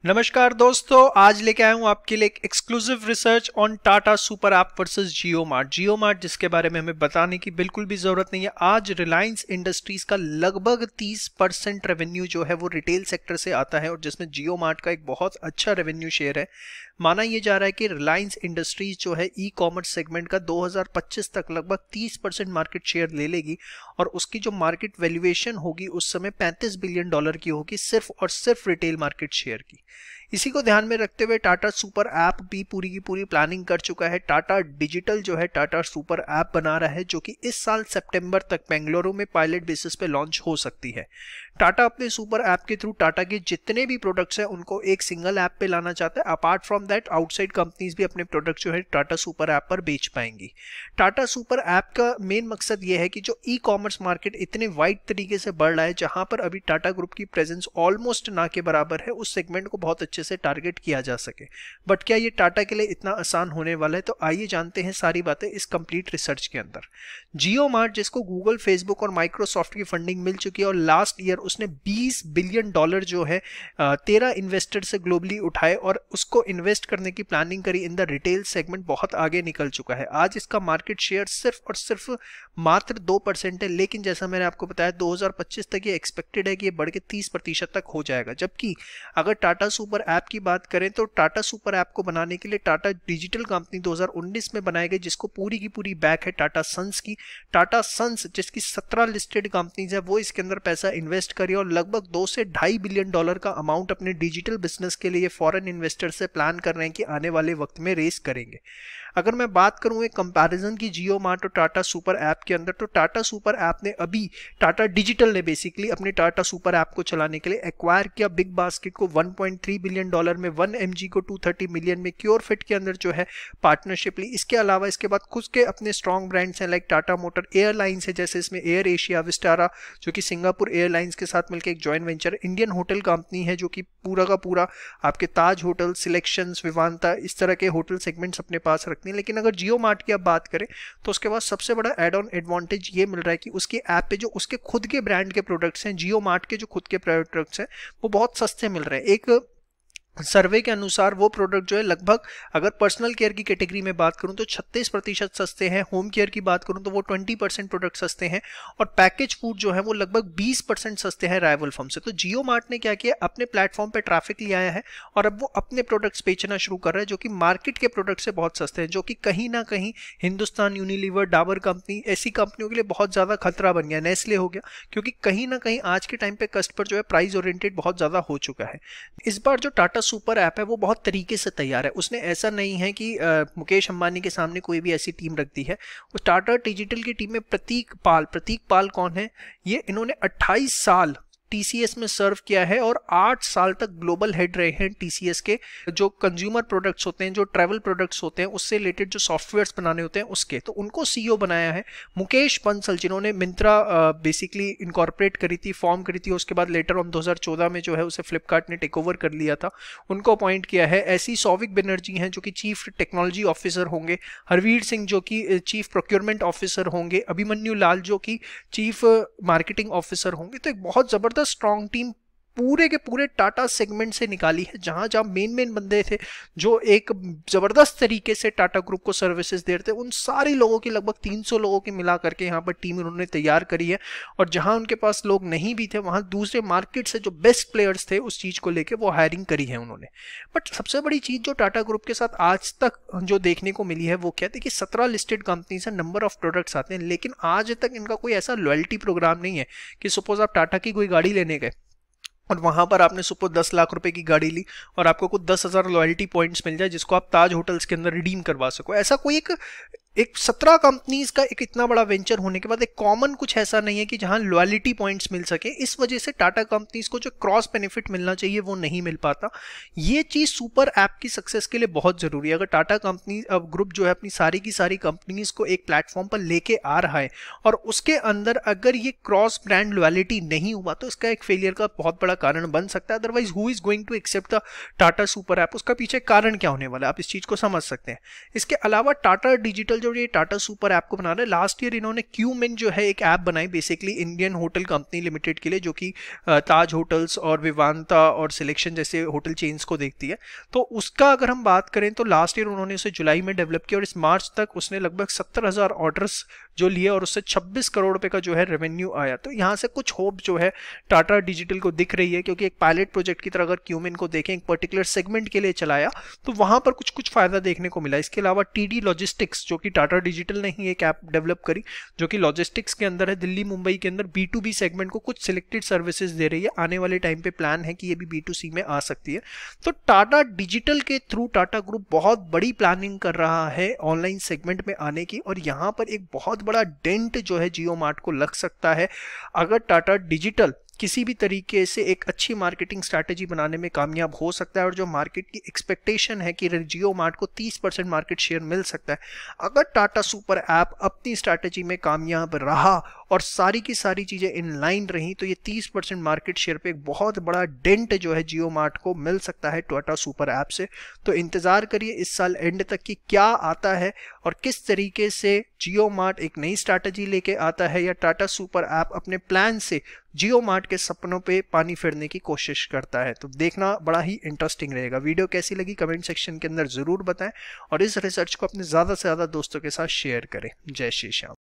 नमस्कार दोस्तों, आज लेके आया हूं आपके लिए एक exclusive research on Tata super app versus Jio mart जिसके बारे में हमें बताने की बिल्कुल भी जरूरत नहीं है। आज रिलायंस इंडस्ट्रीज का लगभग 30% रेवेन्यू जो है वो रिटेल सेक्टर से आता है और जिसमें जियो मार्ट का एक बहुत अच्छा रेवेन्यू शेयर है। माना यह जा रहा है कि रिलायंस इंडस्ट्रीज जो है ई कॉमर्स सेगमेंट का 2025 तक लगभग 30% मार्केट शेयर ले लेगी और उसकी जो मार्केट वैल्यूएशन होगी उस समय $35 बिलियन की होगी, सिर्फ और सिर्फ रिटेल मार्केट शेयर की। इसी को ध्यान में रखते हुए टाटा सुपर ऐप भी पूरी की पूरी प्लानिंग कर चुका है। टाटा डिजिटल जो है टाटा सुपर ऐप बना रहा है जो कि इस साल सितंबर तक बेंगलुरु में पायलट बेसिस पे लॉन्च हो सकती है। टाटा अपने सुपर ऐप के थ्रू टाटा के जितने भी प्रोडक्ट्स हैं उनको एक सिंगल ऐप पे लाना चाहता है। Apart from that outside companies भी अपने प्रोडक्ट जो है टाटा सुपर ऐप पर बेच पाएंगी। टाटा सुपर ऐप का मेन मकसद ये है कि जो ई कॉमर्स मार्केट इतने वाइड तरीके से बढ़ रहा है, जहां पर अभी टाटा ग्रुप की प्रेजेंस ऑलमोस्ट ना के बराबर है, उस सेगमेंट को बहुत अच्छे से टारगेट किया जा सके। बट क्या ये टाटा के लिए इतना आसान होने वाला है? तो आइए जानते हैं सारी बातें इस कंप्लीट रिसर्च के अंदर। जियो मार्ट, जिसको गूगल, फेसबुक और माइक्रोसॉफ्ट की फंडिंग मिल चुकी है और लास्ट ईयर उसने $20 बिलियन जो है 13 इन्वेस्टर से ग्लोबली उठाए और उसको इन्वेस्ट करने की प्लानिंग करी इन द रिटेल सेगमेंट, बहुत आगे निकल चुका है। आज इसका मार्केट शेयर सिर्फ और सिर्फ मात्र 2% है, लेकिन जैसा मैंने आपको बताया 2025 तक ये एक्सपेक्टेड है कि ये बढ़ के 30% तक हो जाएगा। जबकि अगर टाटा सुपर ऐप की बात करें तो टाटा सुपर ऐप को बनाने के लिए टाटा डिजिटल कंपनी 2019 में बनाई गई, जिसको पूरी की पूरी बैक है टाटा सन्स की। टाटा सन्स जिसकी 17 लिस्टेड कंपनीज है वो इसके अंदर पैसा इन्वेस्ट करी और लगभग $2 से $2.5 बिलियन का अमाउंट अपने डिजिटल बिजनेस के लिए फॉरेन इन्वेस्टर से प्लान कर रहे हैं कि आने वाले वक्त में रेस करेंगे। अगर मैं बात करूं एक कंपैरिजन की जियो मार्ट और टाटा सुपर ऐप के अंदर, तो टाटा सुपर ऐप ने अभी टाटा डिजिटल ने बेसिकली अपने टाटा सुपर ऐप को चलाने के लिए एक्वायर किया बिग बास्केट को $1.3 बिलियन में, 1mg को 230 मिलियन में, क्योरफिट के अंदर जो है पार्टनरशिप ली। इसके अलावा इसके बाद खुद के अपने स्ट्रॉन्ग ब्रांड्स हैं लाइक टाटा मोटर, एयरलाइंस है जैसे इसमें एयर एशिया, विस्टारा जो कि सिंगापुर एयरलाइंस के साथ मिलकर एक joint venture, Indian hotel company है जो कि पूरा का पूरा आपके ताज होटल, सिलेक्शंस, विवांता, इस तरह के होटल सेगमेंट्स अपने पास रखते हैं। लेकिन अगर जियो मार्ट की आप बात करें तो उसके बाद सबसे बड़ा एड ऑन एडवांटेज ये मिल रहा है कि उसके ऐप पे जो उसके खुद के ब्रांड के प्रोडक्ट्स हैं, जियो मार्ट के जो खुद के प्रोडक्ट्स हैं वो बहुत सस्ते मिल रहे हैं। एक सर्वे के अनुसार वो प्रोडक्ट जो है लगभग, अगर पर्सनल केयर की कैटेगरी में बात करूं तो 36% सस्ते हैं, होम केयर की बात करूं तो वो 20% प्रोडक्ट सस्ते हैं और पैकेज फूड जो है वो लगभग 20% सस्ते हैं राइवल फर्म से। तो जियो मार्ट ने क्या किया, अपने प्लेटफॉर्म पे ट्रैफिक ले आया है और अब वो अपने प्रोडक्ट्स बेचना शुरू कर रहा है जो कि मार्केट के प्रोडक्ट से बहुत सस्ते हैं, जो कि कहीं ना कहीं हिंदुस्तान यूनिलीवर, डाबर कंपनी, ऐसी कंपनियों के लिए बहुत ज्यादा खतरा बन गया, नेस्ले हो गया, क्योंकि कहीं ना कहीं आज के टाइम पे कस्टमर जो है प्राइस ओरिएंटेड बहुत ज्यादा हो चुका है। इस बार जो टाटा सुपर ऐप है वो बहुत तरीके से तैयार है। उसने ऐसा नहीं है कि मुकेश अंबानी के सामने कोई भी ऐसी टीम रख दी है। उस टाटा डिजिटल की टीम में प्रतीक पाल कौन है? ये इन्होंने 28 साल टीसीएस में सर्व किया है और 8 साल तक ग्लोबल हेड रहे हैं टीसीएस के। जो कंज्यूमर प्रोडक्ट्स होते हैं, जो ट्रैवल प्रोडक्ट्स होते हैं, उससे रिलेटेड जो सॉफ्टवेयर्स बनाने होते हैं उसके, तो उनको सीईओ बनाया है मुकेश बंसल, जिन्होंने मिंत्रा बेसिकली इनकॉर्पोरेट करी थी, फॉर्म करी थी, उसके बाद लेटर ऑन 2014 में जो है उसे फ्लिपकार्ट ने टेक ओवर कर लिया था, उनको अपॉइंट किया है। ऐसी सौविक बनर्जी हैं जो कि चीफ टेक्नोलॉजी ऑफिसर होंगे, हरवीर सिंह जो कि चीफ प्रोक्योरमेंट ऑफिसर होंगे, अभिमन्यु लाल जो कि चीफ मार्केटिंग ऑफिसर होंगे। तो एक बहुत जबरदस्त स्ट्रॉन्ग टीम पूरे के पूरे टाटा सेगमेंट से निकाली है, जहां जहां मेन बंदे थे जो एक जबरदस्त तरीके से टाटा ग्रुप को सर्विसेज दे रहे थे, उन सारे लोगों की लगभग 300 लोगों की मिला करके यहाँ पर टीम उन्होंने तैयार करी है। और जहां उनके पास लोग नहीं भी थे वहां दूसरे मार्केट से जो बेस्ट प्लेयर्स थे उस चीज को लेके वो हायरिंग करी है उन्होंने। बट सबसे बड़ी चीज जो टाटा ग्रुप के साथ आज तक जो देखने को मिली है वो क्या थी कि 17 लिस्टेड कंपनीज है, नंबर ऑफ प्रोडक्ट्स आते हैं, लेकिन आज तक इनका कोई ऐसा लॉयल्टी प्रोग्राम नहीं है कि सपोज आप टाटा की कोई गाड़ी लेने गए और वहां पर आपने सुपर 10 लाख रुपए की गाड़ी ली और आपको कुछ 10,000 लॉयल्टी पॉइंट्स मिल जाए जिसको आप ताज होटल्स के अंदर रिडीम करवा सको। ऐसा कोई एक 17 कंपनीज का एक इतना बड़ा वेंचर होने के बाद एक कॉमन कुछ ऐसा नहीं है कि जहां लॉयल्टी पॉइंट्स मिल सके। इस वजह से टाटा कंपनीज को जो क्रॉस बेनिफिट मिलना चाहिए वो नहीं मिल पाता। ये चीज सुपर ऐप की सक्सेस के लिए बहुत जरूरी है। अगर टाटा कंपनी अब ग्रुप जो है अपनी सारी की सारी कंपनीज को एक प्लेटफॉर्म पर लेके आ रहा है और उसके अंदर अगर ये क्रॉस ब्रांड लॉयल्टी नहीं हुआ तो इसका एक फेलियर का बहुत बड़ा कारण बन सकता है। Otherwise who is going to accept the Tata super app? उसका पीछे कारण क्या होने वाला है, आप इस चीज को समझ सकते हैं। इसके अलावा टाटा डिजिटल जो ये टाटा सुपर ऐप को बना रहे हैं, लास्ट ईयर इन्होंने क्यूमिन जो है एक ऐप बनाई basically Indian hotel company limited के लिए, जो कि ताज होटल्स और विवांता और सिलेक्शन जैसे होटल चेन्स को देखती है। तो उसका अगर हम बात करें तो लास्ट ईयर उन्होंने उसे जुलाई में डेवलप किया और इस मार्च तक उसने लगभग 70,000 ऑर्डर्स जो लिए और उससे 26 करोड़ रुपए का जो है रेवेन्यू आया। तो यहाँ से कुछ होप जो है टाटा डिजिटल को दिख रही है, क्योंकि एक पायलट प्रोजेक्ट की तरह अगर क्यूमिन को देखें, एक पर्टिकुलर सेगमेंट के लिए चलाया तो वहां पर कुछ फायदा देखने को मिला। इसके अलावा टीडी लॉजिस्टिक्स, जो कि टाटा डिजिटल ने ही एक ऐप डेवलप करी जो कि लॉजिस्टिक्स के अंदर है, दिल्ली मुंबई के अंदर B2B सेगमेंट को कुछ सिलेक्टेड सर्विसेज दे रही है। आने वाले टाइम पे प्लान है कि ये भी B2C में आ सकती है। तो टाटा डिजिटल के थ्रू टाटा ग्रुप बहुत बड़ी प्लानिंग कर रहा है ऑनलाइन सेगमेंट में आने की, और यहाँ पर एक बहुत बड़ा डेंट जो है जियो मार्ट को लग सकता है अगर टाटा डिजिटल किसी भी तरीके से एक अच्छी मार्केटिंग स्ट्रैटेजी बनाने में कामयाब हो सकता है। और जो मार्केट की एक्सपेक्टेशन है कि जियो मार्ट को 30% मार्केट शेयर मिल सकता है, अगर टाटा सुपर ऐप अपनी स्ट्रैटेजी में कामयाब रहा और सारी की सारी चीजें इन लाइन रही, तो ये 30% मार्केट शेयर पे एक बहुत बड़ा डेंट जो है जियो मार्ट को मिल सकता है टाटा सुपर ऐप से। तो इंतजार करिए इस साल एंड तक कि क्या आता है और किस तरीके से जियो मार्ट एक नई स्ट्रैटेजी लेके आता है, या टाटा सुपर ऐप अपने प्लान से जियो मार्ट के सपनों पे पानी फेरने की कोशिश करता है। तो देखना बड़ा ही इंटरेस्टिंग रहेगा। वीडियो कैसी लगी कमेंट सेक्शन के अंदर जरूर बताएं और इस रिसर्च को अपने ज्यादा से ज्यादा दोस्तों के साथ शेयर करें। जय श्री श्याम।